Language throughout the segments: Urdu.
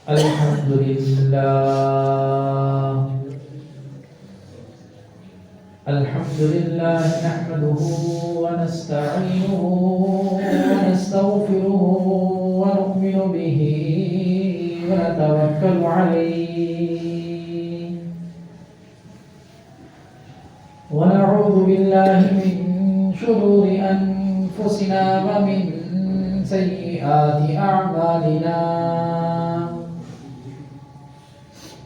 الحمد لله نحمده ونستعينه ونستغفره ونؤمن به ونتوكل عليه ونعوذ بالله من شرور أنفسنا ومن سيئات أعمالنا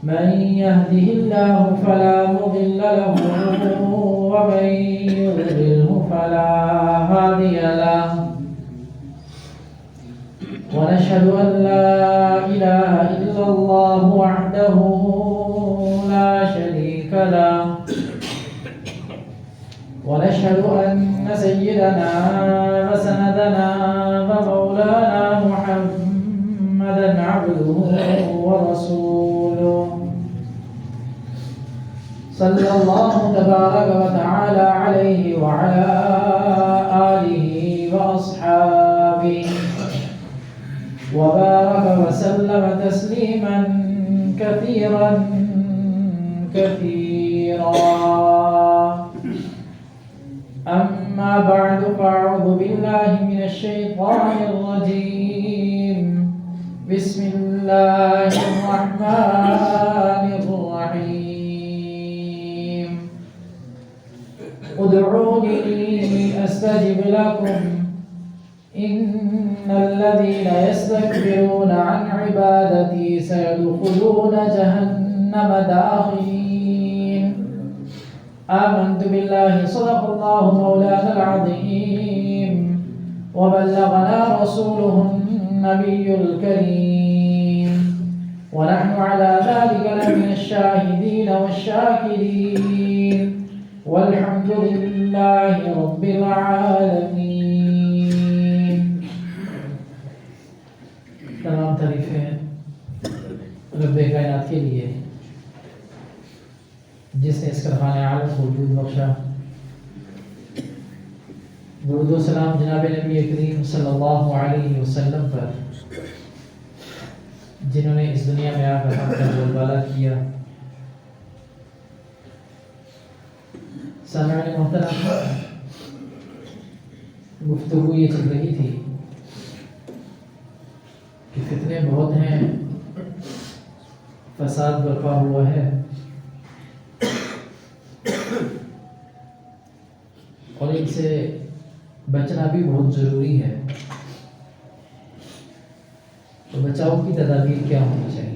من يهده الله فلا مضل له ومن يضلله فلا هادي له ونشهد أن لا إله إلا الله وحده لا شريك له ونشهد أن سيدنا وسندنا ومولانا محمدا عبده ورسوله صلى الله تبارك وتعالى عليه وعلى آله وأصحابه وبارك وسلم تسليما كثيرا أما بعد فأعوذ بالله من الشيطان الرجيم بسم الله الرحمن الرحيم ادعوني أستجب لكم إن الذين يستكبرون عن عبادتي سيدخلون جهنم داخلين آمنت بالله صدق الله مولانا العظيم وبلغنا رسوله النبي الكريم ونحن على ذلك لمن الشاهدين والشاكرين والحمد لله رب العالمين. تمام تعریفیں رب کائنات کے لیے جس نے اس کارخانہ عالم کو وجود بخشا. درود و سلام جناب نبی کریم صلی اللہ علیہ وسلم پر جنہوں نے اس دنیا میں آ کر ہم کا بول بالا کیا. سامعین محترم، گفتگو یہ چل رہی تھی کہ فتنے بہت ہیں، فساد برپا ہوا ہے اور ان سے بچنا بھی بہت ضروری ہے. تو بچاؤ کی تدابیر کیا ہونی چاہیے؟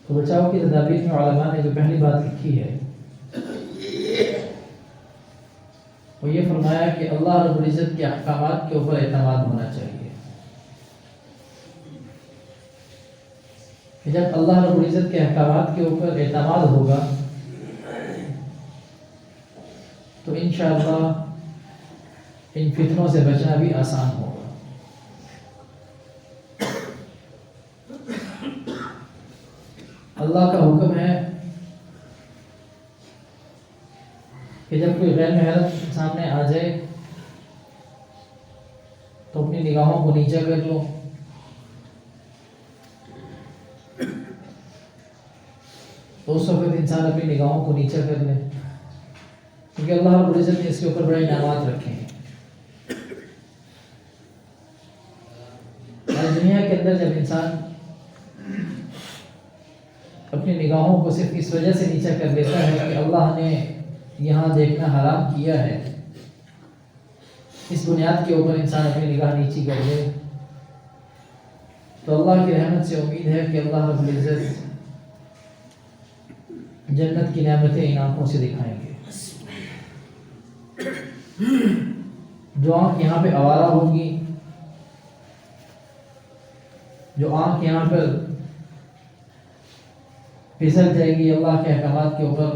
تو بچاؤ کی تدابیر میں علماء نے جو پہلی بات لکھی ہے وہ یہ فرمایا کہ اللہ رب العزت کے احکامات کے اوپر اعتماد ہونا چاہیے. کہ جب اللہ رب العزت کے احکامات کے اوپر اعتماد ہوگا تو انشاءاللہ ان فتنوں سے بچنا بھی آسان ہوگا. اللہ کا حکم ہے کہ جب کوئی غیر محرم سامنے آ جائے تو اپنی نگاہوں کو نیچا کر لو. تو اس وقت انسان اپنی نگاہوں کو نیچا کر لے، کیونکہ اللہ رب العزت نے اس کے اوپر بڑے انعامات رکھے ہیں. آج دنیا کے اندر جب انسان اپنی نگاہوں کو صرف اس وجہ سے نیچا کر لیتا ہے کہ اللہ نے یہاں دیکھنا حرام کیا ہے، اس بنیاد کے اوپر انسان اپنی نگاہ نیچی کر لے، تو اللہ کی رحمت سے امید ہے کہ اللہ رب العزت جنت کی نعمتیں ان آنکھوں سے دکھائیں گے. جو آنکھ یہاں پہ آوارہ ہوگی، جو آنکھ یہاں پر پھسل جائے گی، اللہ کے احکامات کے اوپر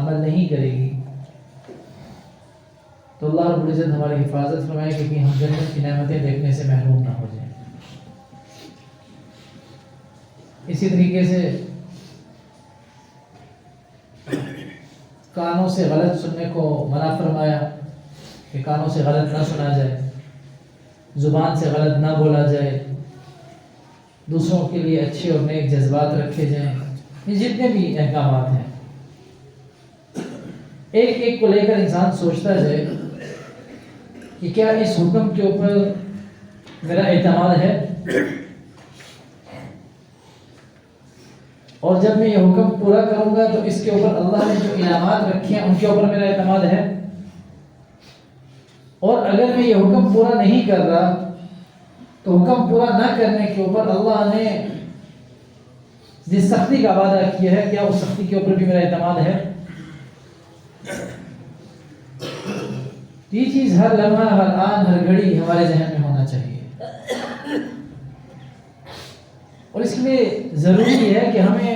عمل نہیں کرے گی، تو اللہ رب العزت ہماری حفاظت فرمائے کہ ہم جنت کی نعمتیں دیکھنے سے محروم نہ ہو جائیں. اسی طریقے سے کانوں سے غلط سننے کو منع فرمایا کہ کانوں سے غلط نہ سنا جائے. زبان سے غلط نہ بولا جائے، دوسروں کے لیے اچھے اور نیک جذبات رکھے جائیں، یہ جتنے بھی احکامات ہیں ایک ایک کو لے کر انسان سوچتا جائے کہ کیا اس حکم کے اوپر میرا اعتماد ہے، اور جب میں یہ حکم پورا کروں گا تو اس کے اوپر اللہ نے جو انعامات رکھے ہیں ان کے اوپر میرا اعتماد ہے، اور اگر میں یہ حکم پورا نہیں کر رہا تو حکم پورا نہ کرنے کے اوپر اللہ نے جس سختی کا وعدہ کیا ہے کیا اس سختی کے اوپر بھی میرا اعتماد ہے۔ یہ چیز ہر لمحہ، ہر آن، ہر گھڑی ہمارے ذہن میں ہونا چاہیے، اور اس لیے ضروری ہے کہ ہمیں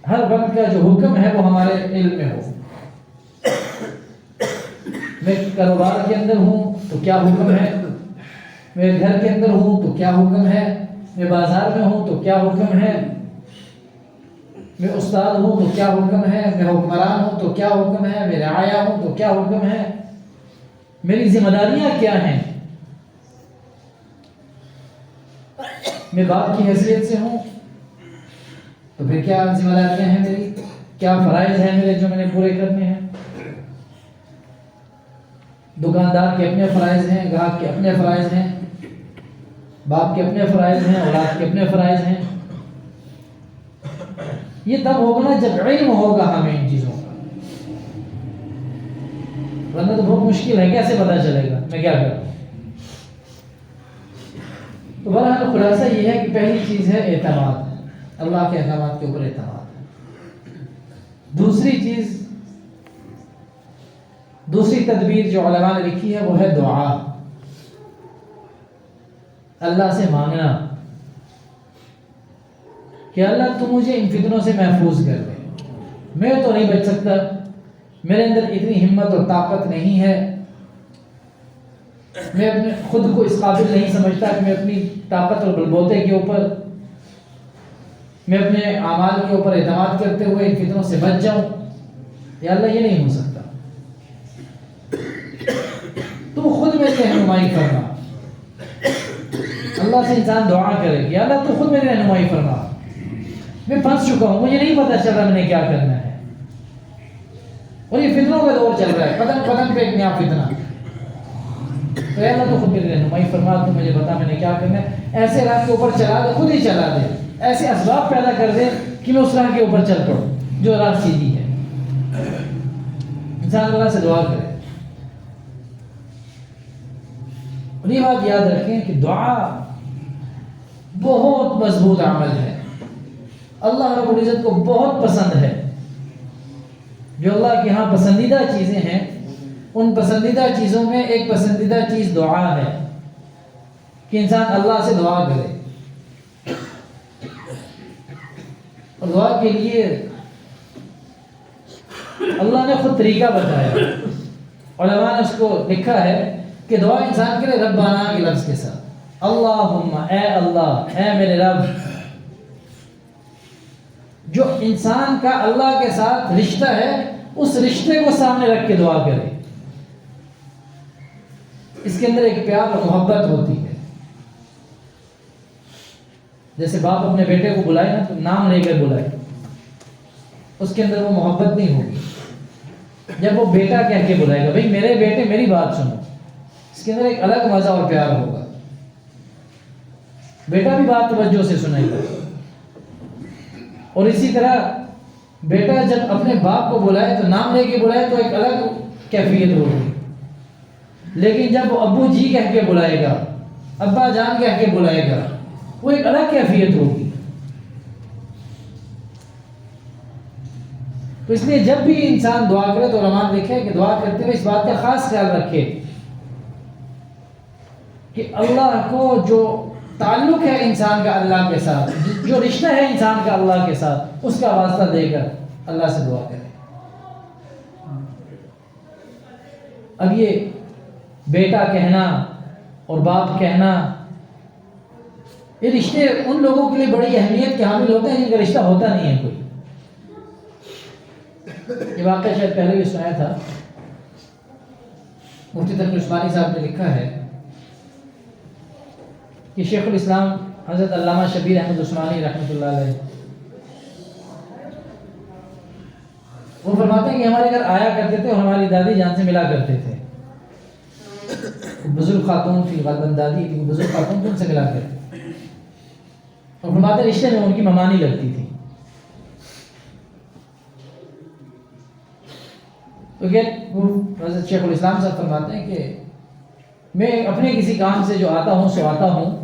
ہر وقت کا جو حکم ہے وہ ہمارے علم میں ہو۔ میں کاروبار کے اندر ہوں تو کیا حکم ہے، میں گھر کے اندر ہوں تو کیا حکم ہے، میں بازار میں ہوں تو کیا حکم ہے، میں استاد ہوں تو کیا حکم ہے، میں حکمران ہوں تو کیا حکم ہے، میں رعایا ہوں تو کیا حکم ہے، میری ذمہ داریاں کیا ہیں، میں باپ کی حیثیت سے ہوں تو پھر کیا ذمہ داریاں ہیں میری، کیا فرائض ہیں میرے جو میں نے پورے کرنے ہیں۔ دکاندار کے اپنے فرائض ہیں، گاہک کے اپنے فرائض ہیں، باپ کے اپنے فرائض ہیں، اولاد کے اپنے فرائض ہیں۔ یہ تب ہوگا نا جب علم ہوگا ہمیں ان چیزوں کا، ورنہ تو بہت مشکل ہے، کیسے پتہ چلے گا میں کیا کروں۔ تو بہرحال خلاصہ یہ ہے کہ پہلی چیز ہے اعتماد، اللہ کے احکامات کے اوپر اعتماد۔ دوسری چیز، دوسری تدبیر جو علماء نے لکھی ہے وہ ہے دعا، اللہ سے مانگنا کہ اللہ تو مجھے ان فتنوں سے محفوظ کر دے، میں تو نہیں بچ سکتا، میرے اندر اتنی ہمت اور طاقت نہیں ہے، میں اپنے خود کو اس قابل نہیں سمجھتا کہ میں اپنی طاقت اور بلبوتے کے اوپر، میں اپنے اعمال کے اوپر اعتماد کرتے ہوئے ان فتنوں سے بچ جاؤں، یا اللہ یہ نہیں ہو سکتا، تو خود میں سے رہنمائی فرما۔ اللہ سے انسان دعا کرے کہ اللہ تو خود میری رہنمائی فرما، میں پھنس چکا ہوں، مجھے نہیں پتا چل رہا میں نے کیا کرنا ہے، اور یہ فتنوں کا دور چل رہا ہے، پتن پتن پہ ایک نیا فتنہ، تو اے اللہ تو خود میری رہنمائی فرما، تو مجھے بتا میں نے کیا کرنا ہے، ایسے راہ کے اوپر چلا دے، خود ہی چلا دے، ایسے اسباب پیدا کر دے کہ میں اس راہ کے اوپر چل پڑوں جو راہ سیدھی ہے۔ انسان اللہ سے دعا کرے، اور یہ بات یاد رکھیں کہ دعا بہت مضبوط عمل ہے، اللہ رب العزت کو بہت پسند ہے۔ جو اللہ کے ہاں پسندیدہ چیزیں ہیں، ان پسندیدہ چیزوں میں ایک پسندیدہ چیز دعا ہے، کہ انسان اللہ سے دعا کرے، اور دعا کے لیے اللہ نے خود طریقہ بتایا، علماء نے اس کو لکھا ہے کہ دعا انسان کے لیے ربانہ کے لفظ کے ساتھ، اللہم، اے اللہ، اے میرے رب، جو انسان کا اللہ کے ساتھ رشتہ ہے اس رشتے کو سامنے رکھ کے دعا کرے، اس کے اندر ایک پیار اور محبت ہوتی ہے۔ جیسے باپ اپنے بیٹے کو بلائے نا تو نام لے کر بلائے، اس کے اندر وہ محبت نہیں ہوگی۔ جب وہ بیٹا کہہ کے بلائے گا، بھئی میرے بیٹے میری بات سنو، اس کے اندر ایک الگ مزہ اور پیار ہوگا، بیٹا بھی بات توجہ سے سنے گا۔ اور اسی طرح بیٹا جب اپنے باپ کو بلائے تو نام لے کے بلائے تو ایک الگ کیفیت ہوگی، لیکن جب وہ ابو جی کہہ کے بلائے گا، ابا جان کہہ کے بلائے گا، وہ ایک الگ کیفیت ہوگی۔ تو اس لیے جب بھی انسان دعا کرے تو علماء لکھے کہ دعا کرتے ہوئے اس بات کا خاص خیال رکھے کہ اللہ کو جو تعلق ہے انسان کا اللہ کے ساتھ، جو رشتہ ہے انسان کا اللہ کے ساتھ، اس کا واسطہ دے کر اللہ سے دعا کرے۔ اب یہ بیٹا کہنا اور باپ کہنا، یہ رشتے ان لوگوں کے لیے بڑی اہمیت کے حامل ہوتے ہیں جن کا رشتہ ہوتا نہیں ہے کوئی۔ یہ واقعہ شاید پہلے بھی سنایا تھا، مفتی تقی عثمانی صاحب نے لکھا ہے کہ شیخ الاسلام حضرت علامہ شبیر احمد عثمانی رحمۃ اللہ علیہ وہ فرماتے ہیں کہ ہمارے گھر آیا کرتے تھے اور ہماری دادی جان سے ملا کرتے تھے. بزرگ خاتون تھی، غالباً دادی تھی، بزرگ خاتون تھی، ان سے ملا کرتے اور فرماتے رشتے میں ان کی ممانی لگتی تھی. تو حضرت شیخ الاسلام صاحب فرماتے ہیں کہ میں اپنے کسی کام سے جو آتا ہوں سو آتا ہوں،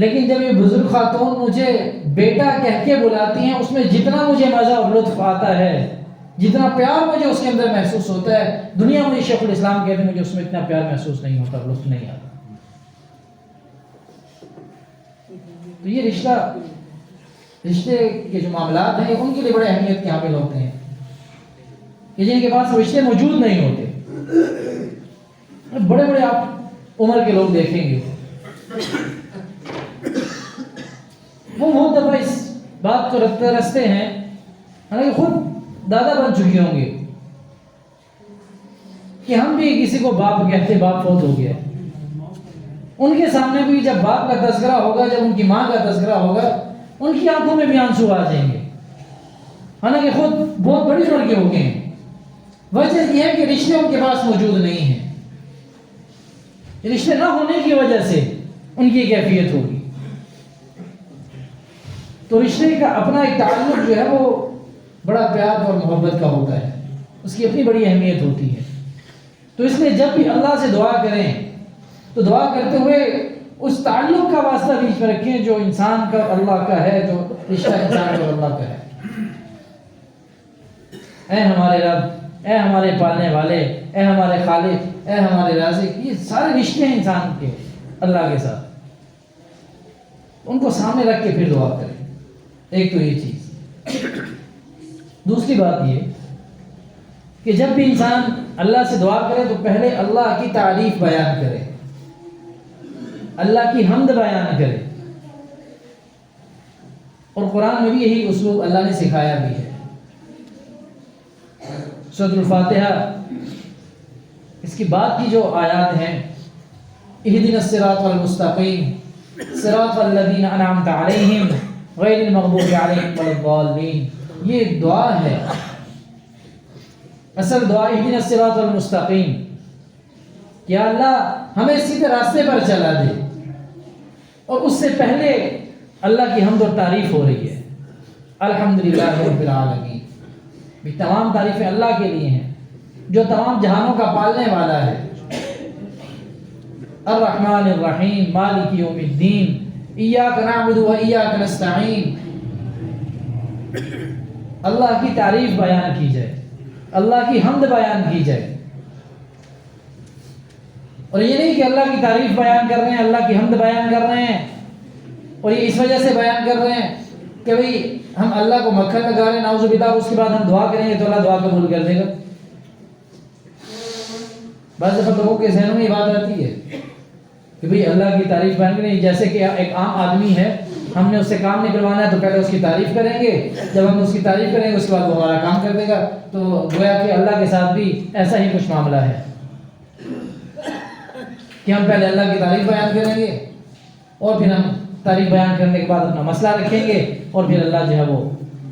لیکن جب یہ بزرگ خاتون مجھے بیٹا کہہ کے بلاتی ہیں اس میں جتنا مجھے مزہ اور لطف آتا ہے، جتنا پیار مجھے اس کے اندر محسوس ہوتا ہے، دنیا مجھے شیخ الاسلام کہتے ہیں مجھے اس میں اتنا پیار محسوس نہیں ہوتا، لطف نہیں آتا. تو یہ رشتے کے جو معاملات ہیں ان کے لیے بڑے اہمیت کے حامل ہوتے ہیں کہ جن کے پاس رشتے موجود نہیں ہوتے. بڑے بڑے آپ عمر کے لوگ دیکھیں گے وہ بہت دفعہ اس بات کو رستے ہیں، حالانکہ خود دادا بن چکے ہوں گے، کہ ہم بھی کسی کو باپ کہتے، باپ فوت ہو گیا، ان کے سامنے بھی جب باپ کا تذکرہ ہوگا، جب ان کی ماں کا تذکرہ ہوگا، ان کی آنکھوں میں بھی آنسو آ جائیں گے، حالانکہ خود بہت بڑی عمر کے ہو گئے ہیں. وجہ یہ ہے کہ رشتے ان کے پاس موجود نہیں ہیں. رشتے نہ ہونے کی وجہ سے ان کی کیفیت ہوگی. تو رشتے کا اپنا ایک تعلق جو ہے وہ بڑا پیار اور محبت کا ہوتا ہے، اس کی اپنی بڑی اہمیت ہوتی ہے. تو اس لیے جب بھی اللہ سے دعا کریں تو دعا کرتے ہوئے اس تعلق کا واسطہ بیچ میں رکھیں جو انسان کا اللہ کا ہے، جو رشتہ انسان کا اللہ کا ہے. اے ہمارے رب، اے ہمارے پالنے والے، اے ہمارے خالق، اے ہمارے رازق، یہ سارے رشتے ہیں انسان کے اللہ کے ساتھ. ان کو سامنے رکھ کے پھر دعا کریں. ایک تو یہ چیز. دوسری بات یہ کہ جب بھی انسان اللہ سے دعا کرے تو پہلے اللہ کی تعریف بیان کرے، اللہ کی حمد بیان کرے. اور قرآن میں بھی یہی اسلوب اللہ نے سکھایا بھی ہے. سورۃ الفاتحہ اس کی بعد کی جو آیات ہیں، اہدنا الصراط المستقیم صراط الذین انعمت علیہم غیر المغضوب علیہم ولا الضالین، یہ دعا ہے. اصل دعا اہدنا الصراط المستقیم، کہ اللہ ہمیں سیدھے راستے پر چلا دے. اور اس سے پہلے اللہ کی حمد اور تعریف ہو رہی ہے. الحمدللہ رب العالمین، بھی تمام تعریفیں اللہ کے لیے ہیں جو تمام جہانوں کا پالنے والا ہے. الرحمن الرحیم مالک یوم الدین ایاک نعبد و ایاک نستعین. اللہ کی تعریف بیان کی جائے، اللہ کی حمد بیان کی جائے. اور یہ نہیں کہ اللہ کی تعریف بیان کر رہے ہیں، اللہ کی حمد بیان کر رہے ہیں اور یہ اس وجہ سے بیان کر رہے ہیں کہ بھئی ہم اللہ کو مکھن لگا رہے ہیں نعوذ باللہ، اس کے بعد ہم دعا کریں گے تو اللہ دعا قبول کر دے گا. بعض دفعہ لوگوں کے ذہنوں میں یہ بات آتی ہے کہ بھئی اللہ کی تعریف بیان کریں، جیسے کہ ایک عام آدمی ہے، ہم نے اس سے کام نکلوانا ہے تو پہلے اس کی تعریف کریں گے، جب ہم اس کی تعریف کریں گے اس کے بعد وہ ہمارا کام کر دے گا. تو گویا کہ اللہ کے ساتھ بھی ایسا ہی کچھ معاملہ ہے کہ ہم پہلے اللہ کی تعریف بیان کریں گے اور پھر ہم تعریف بیان کرنے کے بعد اپنا مسئلہ رکھیں گے اور پھر اللہ جو ہے وہ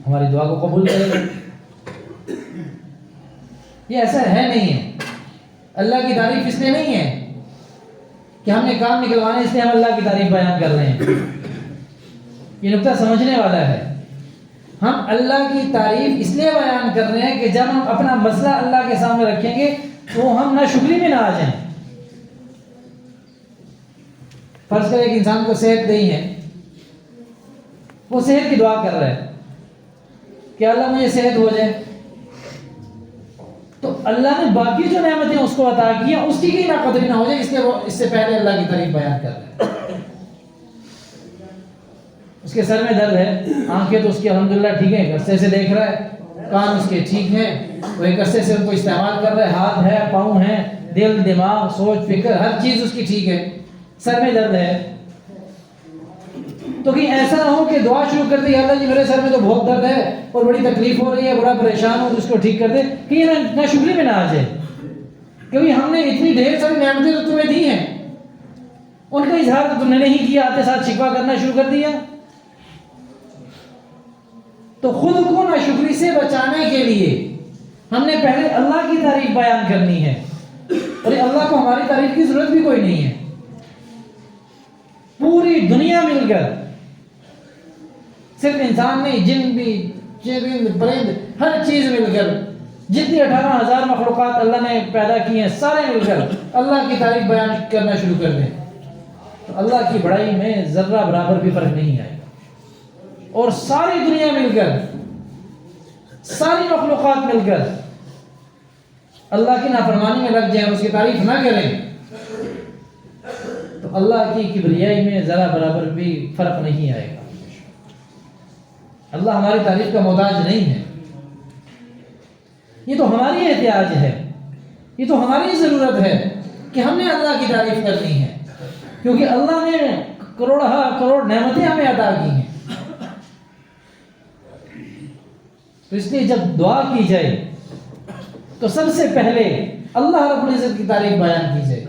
ہماری دعا کو قبول کرے گا. یہ ایسا ہے نہیں ہے. اللہ کی تعریف اس لیے نہیں ہے کہ ہم نے کام نکلوانا اس لیے ہم اللہ کی تعریف بیان کر رہے ہیں. یہ نقطہ سمجھنے والا ہے. ہم اللہ کی تعریف اس لیے بیان کر رہے ہیں کہ جب ہم اپنا مسئلہ اللہ کے سامنے رکھیں گے تو ہم ناشکری میں نہ آ جائیں. فرض کریں کہ انسان کو صحت نہیں ہے، وہ صحت کی دعا کر رہا ہے کہ اللہ مجھے صحت ہو جائے، تو اللہ نے باقی جو نعمتیں اس کو عطا کی ہیں اس کی کوئی ناقدری نہ ہو جائے، اس لیے وہ اس سے پہلے اللہ کی تعریف بیان کر رہا ہے. اس کے سر میں درد ہے، آنکھیں تو اس کی الحمدللہ ٹھیک ہیں، عرصے سے دیکھ رہا ہے، کان اس کے ٹھیک ہیں، وہ ایک عرصے سے ان کو استعمال کر رہا ہے، ہاتھ ہے، پاؤں ہیں، دل، دماغ، سوچ، فکر، ہر چیز اس کی ٹھیک ہے، سر میں درد ہے. تو کہیں ایسا نہ ہو کہ دعا شروع کر دے اللہ جی میرے سر میں تو بہت درد ہے اور بڑی تکلیف ہو رہی ہے، بڑا پریشان ہوں، اس کو ٹھیک کر دے، کہ یہ نہ شکری میں نہ آ جائے. کیونکہ ہم نے اتنی ڈھیر ساری نعمتیں تو تمہیں دی ہیں ان کا اظہار تو تم نے نہیں کیا، آتے ساتھ شکوہ کرنا شروع کر دیا۔ تو خود کو ناشکری سے بچانے کے لیے ہم نے پہلے اللہ کی تعریف بیان کرنی ہے، اور اللہ کو ہماری تعریف کی ضرورت بھی کوئی نہیں ہے۔ پوری دنیا مل کر، صرف انسان نہیں، جن بھی، چرند، پرند، ہر چیز مل کر، جتنی 18,000 مخلوقات اللہ نے پیدا کی ہیں، سارے مل کر اللہ کی تعریف بیان کرنا شروع کر دیں تو اللہ کی بڑائی میں ذرہ برابر بھی فرق نہیں آئے گا۔ اور ساری دنیا مل کر، ساری مخلوقات مل کر اللہ کی نافرمانی میں لگ جائیں، اس کی تعریف نہ کریں تو اللہ کی کبریائی میں ذرا برابر بھی فرق نہیں آئے گا۔ اللہ ہماری تعریف کا محتاج نہیں ہے، یہ تو ہماری احتیاج ہے، یہ تو ہماری ضرورت ہے کہ ہم نے اللہ کی تعریف کرنی ہے، کیونکہ اللہ نے کروڑ نعمتیں ہمیں عطا کی ہیں۔ تو اس لیے جب دعا کی جائے تو سب سے پہلے اللہ رب العزت کی تعریف بیان کی جائے،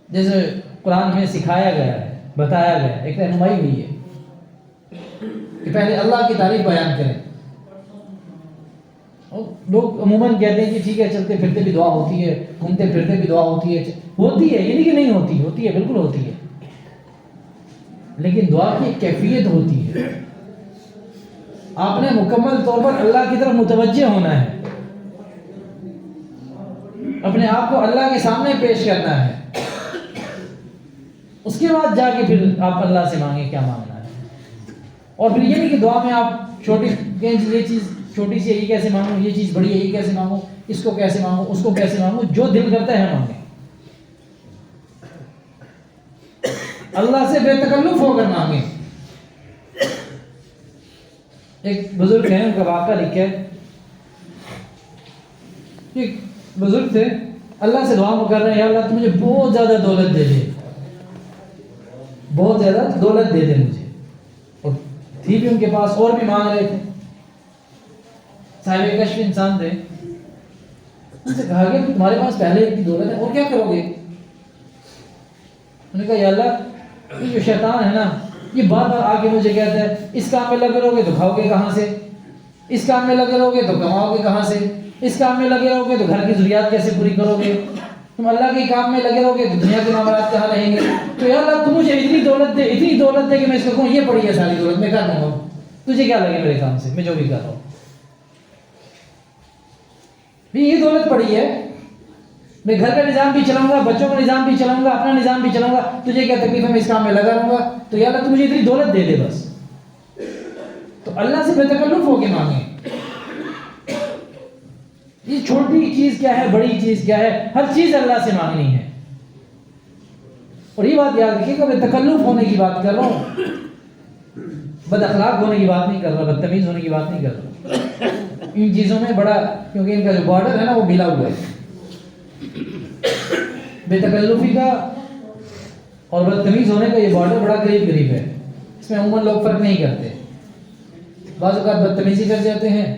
جیسے قرآن میں سکھایا گیا ہے، بتایا گیا ہے، ایک رہنمائی ہوئی ہے کہ پہلے اللہ کی تعریف بیان کریں۔ لوگ عموماً کہتے ہیں کہ ٹھیک ہے، چلتے پھرتے بھی دعا ہوتی ہے، گھومتے پھرتے بھی دعا ہوتی ہے، یہ نہیں کہ نہیں ہوتی، ہوتی ہے، بالکل ہوتی ہے، لیکن دعا کی ایک کیفیت ہوتی ہے۔ آپ نے مکمل طور پر اللہ کی طرف متوجہ ہونا ہے، اپنے آپ کو اللہ کے سامنے پیش کرنا ہے، اس کے بعد جا کے پھر آپ اللہ سے مانگیں کیا مانگنا ہے۔ اور پھر یہ نہیں کہ دعا میں آپ یہ چیز چھوٹی سی ہے، یہ کیسے مانگوں، یہ چیز بڑی ہے، یہ کیسے مانگوں، اس کو کیسے مانگوں، اس کو کیسے مانگوں، جو دل کرتا ہے مانگیں۔ اللہ سے بے تکلف ہو کر مانگیں۔ ایک بزرگ ہیں، ان کا واقعہ لکھا ہے، ایک بزرگ تھے، اللہ سے دعا کر رہے ہیں، یا اللہ تو مجھے بہت زیادہ دولت دے دے، بہت زیادہ دولت دے دے مجھے، اور تھی بھی ان کے پاس، اور بھی مانگ رہے تھے، صاحب کشف انسان تھے۔ ان سے کہا گیا کہ تمہارے پاس پہلے اتنی دولت ہے اور کیا کرو گے؟ انہوں نے کہا یا اللہ، یہ جو شیطان ہے نا، یہ بار بار آ کے مجھے کہتا ہے اس کام میں لگے رہو گے تو کھاؤ گے کہاں سے، اس کام میں لگے رہو گے تو کماؤ گے کہاں سے، اس کام میں لگے رہو گے تو گھر کی ضروریات کیسے پوری کرو گے، تم اللہ کے کام میں لگے رہو گے تو دنیا کے معاملات کہاں رہیں گے، تو یا اللہ تم مجھے اتنی دولت دے کہ میں اس کو کہوں یہ پڑی ہے ساری دولت میں کر دوں گا، تجھے کیا لگے میرے کام سے، میں جو بھی کر رہا ہوں، یہ دولت پڑی ہے، میں گھر کا نظام بھی چلاؤں گا، بچوں کا نظام بھی چلاؤں گا، اپنا نظام بھی چلاؤں گا، تجھے کیا تکلیف ہے، میں اس کام میں لگا رہوں گا، تو یا اللہ تو مجھے اتنی دولت دے دے بس۔ تو اللہ سے بے تکلف ہو کے مانگیں۔ یہ چھوٹی چیز کیا ہے، بڑی چیز کیا ہے، ہر چیز اللہ سے مانگنی ہے۔ اور یہ بات یاد رکھیے کہ بے تکلف ہونے کی بات کر رہا ہوں، بد اخلاق ہونے کی بات نہیں کر رہا، بدتمیز ہونے کی بات نہیں کر رہا۔ ان چیزوں میں بڑا، کیونکہ ان کا جو بارڈر ہے نا وہ ملا ہوا ہے، بے تکلفی کا اور بدتمیز ہونے کا یہ بارڈر بڑا قریب ہے، اس میں عموماً لوگ فرق نہیں کرتے، بعض اوقات بدتمیزی کر جاتے ہیں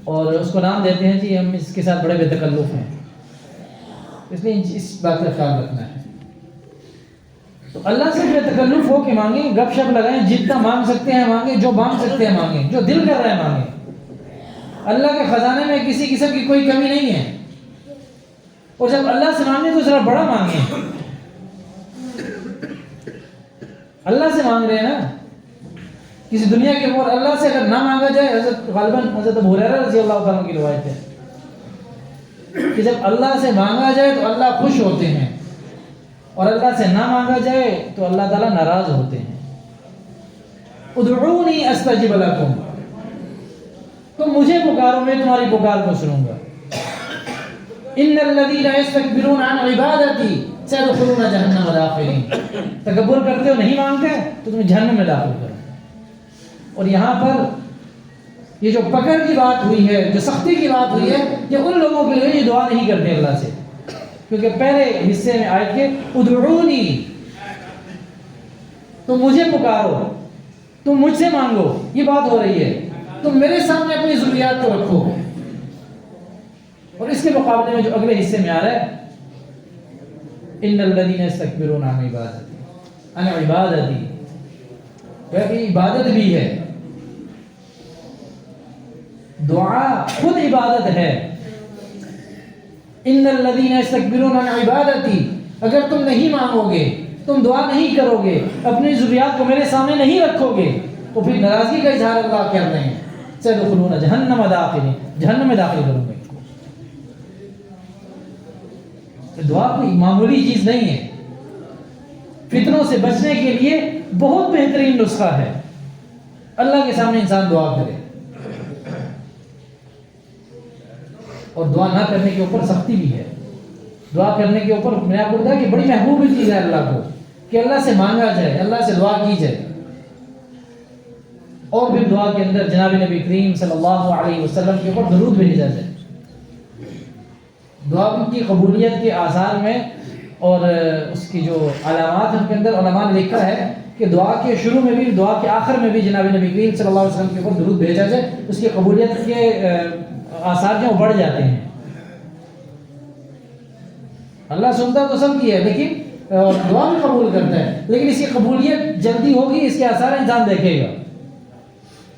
اور اس کو نام دیتے ہیں جی ہم اس کے ساتھ بڑے بے تکلف ہیں، اس لیے اس بات کا خیال رکھنا ہے۔ تو اللہ سے بے تکلف ہو کے مانگیں، گپ شپ لگائیں، جتنا مانگ سکتے ہیں مانگیں، جو مانگ سکتے ہیں مانگیں، جو دل کر رہا ہے مانگیں۔ اللہ کے خزانے میں کسی قسم کی کوئی کمی نہیں ہے، اور جب اللہ سے مانگیں تو ذرا بڑا مانگیں۔ اللہ سے مانگ رہے ہیں نا، کسی دنیا کے اور اللہ سے اگر نہ مانگا جائے، غالباً حضرت ابو ہریرہ رضی اللہ تعالیٰ کی روایت ہے کہ جب اللہ سے مانگا جائے تو اللہ خوش ہوتے ہیں، اور اللہ سے نہ مانگا جائے تو اللہ تعالیٰ ناراض ہوتے ہیں۔ ادعونی استجب لکم، تم مجھے پکارو میں تمہاری پکار کو سنوں گا۔ ان الذین یستکبرون عن عبادتی سیدخلون جہنم داخرین، تکبر کرتے ہو نہیں مانگتے تو تمہیں جہنم میں داخل کرو۔ اور یہاں پر یہ جو پکڑ کی بات ہوئی ہے، جو سختی کی بات ہوئی ہے، یہ ان لوگوں کے لیے یہ دعا نہیں کرتے اللہ سے، کیونکہ پہلے حصے میں آیت کے ادعونی، تم مجھے پکارو، تم مجھ سے مانگو، یہ بات ہو رہی ہے، تم میرے سامنے اپنی ضروریات کو رکھو۔ اور اس کے مقابلے میں جو اگلے حصے میں آ رہا ہے ان الذین یستکبرون عن عبادتی کہ عبادت بھی ہے، دعا خود عبادت ہے. ان الذین یستکبرون عن عبادتی، اگر تم نہیں مانگو گے، تم دعا نہیں کرو گے، اپنی ضروریات کو میرے سامنے نہیں رکھو گے، تو پھر ناراضگی کا اظہار اللہ کر رہے ہیں. سیدخلون جہنم داخلین، جہنم میں داخل کروں گے. دعا کوئی معمولی چیز نہیں ہے، فتنوں سے بچنے کے لیے بہت بہترین نسخہ ہے. اللہ کے سامنے انسان دعا کرے، اور دعا نہ کرنے کے اوپر سختی بھی ہے. دعا کرنے کے اوپر میں آپ کو بتایا کہ بڑی محبوب چیز ہے اللہ کو، کہ اللہ سے مانگا جائے، اللہ سے دعا کی جائے. اور پھر دعا کے اندر جناب نبی کریم صلی اللہ علیہ وسلم کے اوپر درود بھیجا جائے. دعا کی قبولیت کے آثار میں اور اس کی جو علامات ہیں ان کے اندر علماء نے لکھا ہے کہ دعا کے شروع میں بھی، دعا کے آخر میں بھی جناب نبی کریم صلی اللہ علیہ وسلم کے اوپر درود بھیجا جائے، اس کی قبولیت کے آثار جو بڑھ جاتے ہیں. اللہ سنتا تو سب کی ہے، لیکن دعا بھی قبول کرتا ہے، لیکن اس کی قبولیت جلدی ہوگی، اس کے آثار انسان دیکھے گا.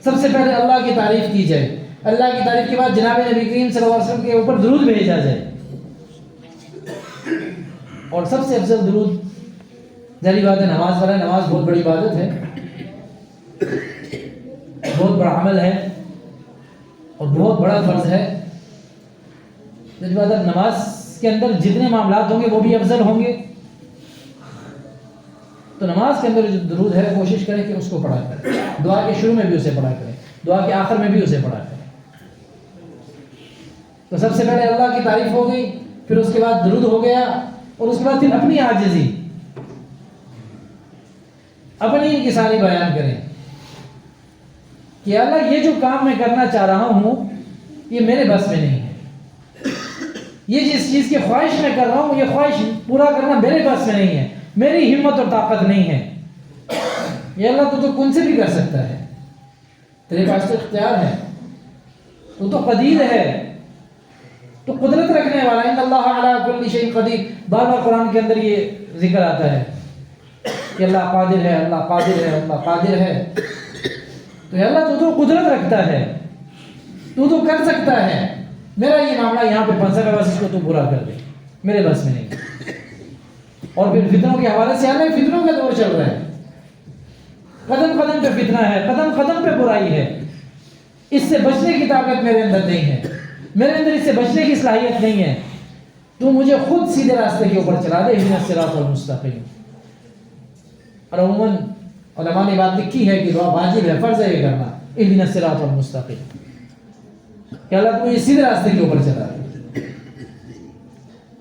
سب سے پہلے اللہ کی تعریف کی جائے، اللہ کی تعریف کے بعد جناب نبی کریم صلی اللہ علیہ وسلم کے اوپر درود بھیجا جائے. اور سب سے افضل درود ظاہری بات ہے نماز والا. نماز بہت بڑی عبادت ہے، بہت بڑا عمل ہے، اور بہت بڑا فرض ہے. ظاہری بات ہے نماز کے اندر جتنے معاملات ہوں گے وہ بھی افضل ہوں گے. تو نماز کے اندر جو درود ہے کوشش کریں کہ اس کو پڑھا کریں. دعا کے شروع میں بھی اسے پڑھا کریں، دعا کے آخر میں بھی اسے پڑھا کریں. تو سب سے پہلے اللہ کی تعریف ہو گئی، پھر اس کے بعد درود ہو گیا، اور اس کے بعد پھر اپنی عاجزی، اپنی انکساری بیان کریں کہ اللہ یہ جو کام میں کرنا چاہ رہا ہوں یہ میرے بس میں نہیں ہے. یہ جس چیز کی خواہش میں کر رہا ہوں یہ خواہش پورا کرنا میرے بس میں نہیں ہے، میری ہمت اور طاقت نہیں ہے. یہ اللہ تو کن سے بھی کر سکتا ہے، تیرے پاس تو اختیار ہے، تو قدیر ہے، تو قدرت رکھنے والا ہے. ان اللہ علی کل شیء قدیر، بار بار قرآن کے اندر یہ ذکر آتا ہے کہ اللہ قادر ہے، اللہ قادر ہے، اللہ قادر ہے. تو یہ اللہ تو قدرت رکھتا ہے، تو کر سکتا ہے. میرا یہ معاملہ یہاں پہ پھنسا ہے، بس اس کو تو پورا کر دے، میرے بس میں نہیں. اور پھر فتنوں کے حوالے سے اللہ فتنوں کا دور چل رہا ہے، قدم قدم پہ فتنہ ہے، قدم قدم پہ برائی ہے. اس سے بچنے کی طاقت میرے اندر نہیں ہے، میرے اندر اس سے بچنے کی صلاحیت نہیں ہے. تو مجھے خود سیدھے راستے کے اوپر چلا دے، اہدنا الصراط المستقیم. اور عموماً علماء نے بات لکھی ہے کہ دعا واجب ہے، فرض ہے یہ کرنا، اہدنا الصراط المستقیم، کہ اللہ تم مجھے سیدھے راستے کے اوپر چلا دے.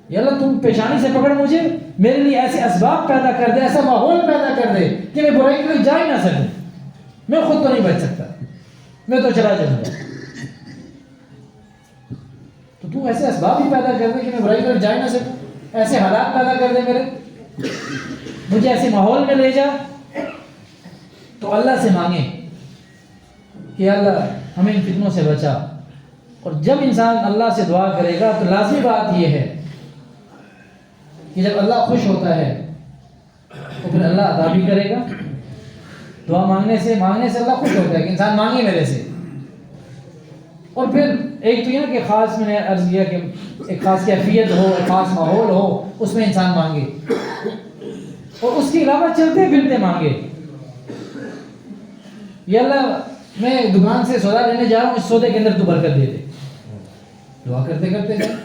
یا اللہ تم پیشانی سے پکڑ مجھے، میرے لیے ایسے اسباب پیدا کر دے، ایسا ماحول پیدا کر دے کہ میں برائی کے لیے جا ہی نہ سکوں. میں خود تو نہیں بچ سکتا، میں تو چلا جاؤں گا. تو ایسے اسباب ہی پیدا کر دے کہ میں برائی کر جا ہی نہ سکوں، ایسے حالات پیدا کر دے میرے، مجھے ایسے ماحول میں لے جا. تو اللہ سے مانگیں کہ اللہ ہمیں ان فتنوں سے بچا. اور جب انسان اللہ سے دعا کرے گا تو لازمی بات یہ ہے کہ جب اللہ خوش ہوتا ہے تو پھر اللہ عطا بھی کرے گا. دعا مانگنے سے اللہ خوش ہوتا ہے کہ انسان مانگے میرے سے. اور پھر ایک تو یہ کہ خاص میں نے عرض کیا کہ ایک خاص کیفیت ہو، ایک خاص ماحول ہو، اس میں انسان مانگے، اور اس کے علاوہ چلتے پھرتے مانگے. یا اللہ میں دکان سے سودا لینے جا رہا ہوں، اس سودے کے اندر تو برکت دے دے. دعا کرتے کرتے جائیں.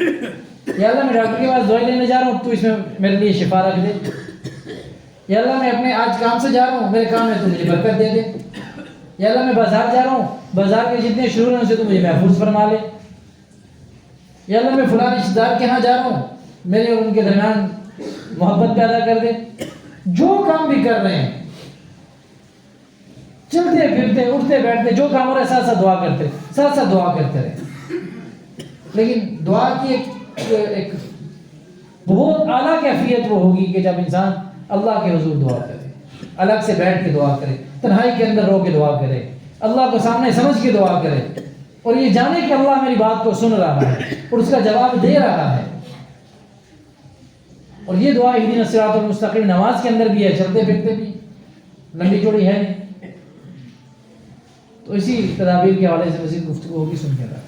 یا اللہ میں ڈاکٹر کے پاس دوائی لینے جا رہا ہوں، تو اس میں میرے لیے شفا رکھ دے. یا اللہ میں اپنے آج کام سے جا رہا ہوں، میرے کام میں تو مجھے برکت دے دے. یا اللہ میں بازار جا رہا ہوں، بازار کے جتنے شرور ہیں ان سے تو مجھے محفوظ فرما لے. یا اللہ میں فلاں رشتہ دار کے ہاں جا رہا ہوں، میرے اور ان کے درمیان محبت پیدا کر دے. جو کام بھی کر رہے ہیں، چلتے پھرتے اٹھتے بیٹھتے جو کام ہو رہا ہے، ساتھ ساتھ دعا کرتے رہے. لیکن دعا کی ایک بہت اعلیٰ کیفیت وہ ہوگی کہ جب انسان اللہ کے حضور دعا کرے، الگ سے بیٹھ کے دعا کرے، تنہائی کے اندر رو کے دعا کرے، اللہ کو سامنے سمجھ کے دعا کرے، اور یہ جانے کہ اللہ میری بات کو سن رہا ہے اور اس کا جواب دے رہا ہے. اور یہ دعا اہدنا الصراط المستقیم نماز کے اندر بھی ہے، چلتے پھرتے بھی، لمبی چوڑی ہے نہیں. تو اسی تدابیر کے حوالے سے مزید گفتگو ہوگی، سنتے رہا.